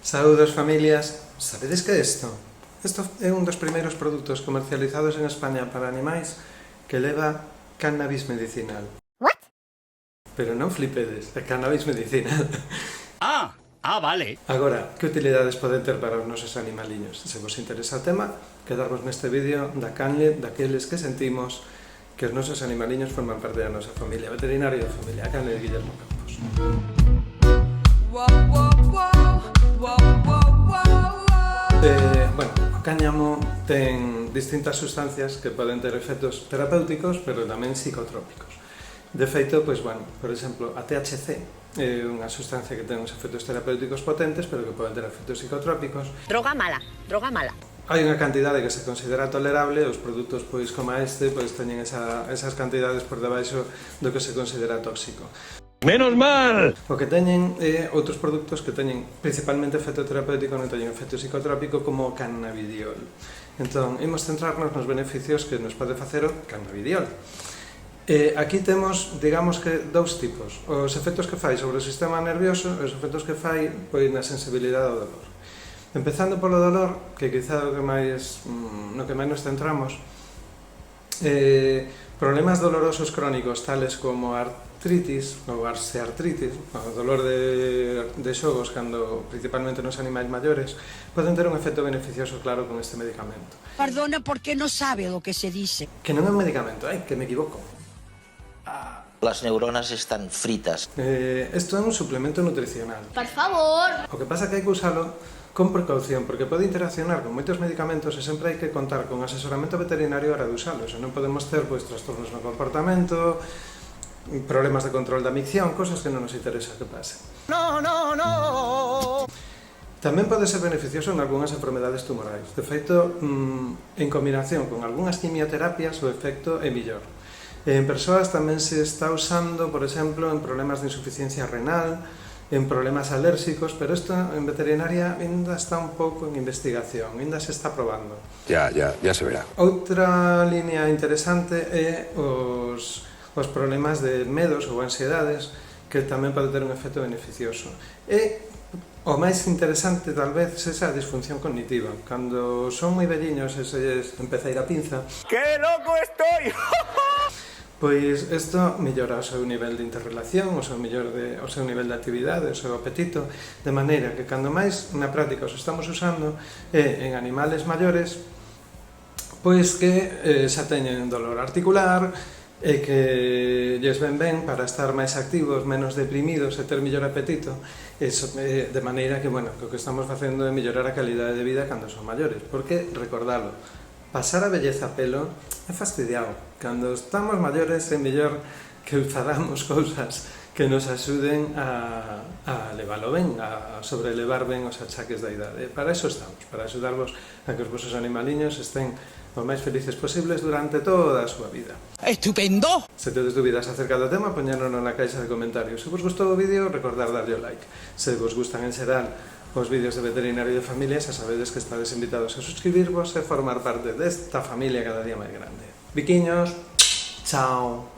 Saúdos familias, sabedes que é isto? Isto é un dos primeiros produtos comercializados en España para animais que leva cannabis medicinal. What? Pero non flipedes, é cannabis medicinal. Vale. Agora, que utilidades poden ter para os nosos animaliños? Se vos interesa o tema, quedarvos neste vídeo da canle daqueles que sentimos que os nosos animaliños forman parte da nosa familia veterinaria e da familia a canle de Guillermo Campos. Bueno, o cáñamo ten distintas sustancias que poden ter efectos terapéuticos, pero tamén psicotrópicos. De feito, pois, bueno, por exemplo, a THC é unha sustancia que ten uns efectos terapéuticos potentes, pero que poden ter efectos psicotrópicos. Droga mala, droga mala. Hai unha cantidade que se considera tolerable, os produtos pois como este pois teñen esas cantidades por debaixo do que se considera tóxico. ¡Menos mal! O que teñen outros produtos que teñen principalmente efecto terapéutico, non teñen efecto psicotrópico como o cannabidiol. Entón, imos centrarnos nos beneficios que nos pode facer o cannabidiol. Aquí temos, digamos que, dous tipos. Os efectos que fai sobre o sistema nervioso e os efectos que fai pois, na sensibilidade ao dolor. Empezando polo dolor, que quizá no que máis nos centramos, problemas dolorosos crónicos tales como artritis ou arseartritis, o dolor de xogos cando principalmente nos animais maiores, poden ter un efecto beneficioso claro con este medicamento. Perdona porque no sabe lo que se dice. Que non é un medicamento, que me equivoco. Las neuronas están fritas. Isto é un suplemento nutricional. Por favor. O que pasa é que hai que usalo con precaución, porque pode interaccionar con moitos medicamentos e sempre hai que contar con asesoramento veterinario a hora de usalos. E non podemos ter trastornos no comportamento, problemas de control da micción, cosas que non nos interesa que pase. No. Tamén pode ser beneficioso en algunhas enfermedades tumorais. De feito, en combinación con algunhas quimioterapias, o efecto é millor. En persoas tamén se está usando, por exemplo, en problemas de insuficiencia renal, en problemas alérxicos, pero isto en veterinaria ainda está un pouco en investigación, ainda se está probando. Ya se verá. Outra línea interesante é os problemas de medos ou ansiedades, que tamén pode ter un efecto beneficioso. E o máis interesante, tal vez, é esa disfunción cognitiva. Cando son moi velliños e se empeza a ir a pinza, ¡Qué loco estoy! pois isto mellora o seu nivel de interrelación, o seu nivel de actividade, o seu apetito, de maneira que cando máis na práctica os estamos usando en animales maiores, pois que xa teñen dolor articular e que lles ven ben para estar máis activos, menos deprimidos e ter mellor apetito, de maneira que, bueno, que o que estamos facendo é mellorar a calidade de vida cando son maiores, porque, recordalo, pasar a velleza a pelo é fastidiado. Cando estamos maiores é mellor que fagamos cousas que nos axuden a levalo ben, a sobrelevar ben os achaques da idade. Para iso estamos, para axudarvos a que os vosos animaliños estén os máis felices posibles durante toda a súa vida. ¡Estupendo! Se tedes dúbidas acerca do tema, poñérono na caixa de comentarios. Se vos gustou o vídeo, recordar darlle o like. Se vos gustan en xeral os vídeos de veterinario e de familia, xa sabedes que estades invitados a suscribirvos e formar parte desta familia cada día máis grande. Biquiños, chao!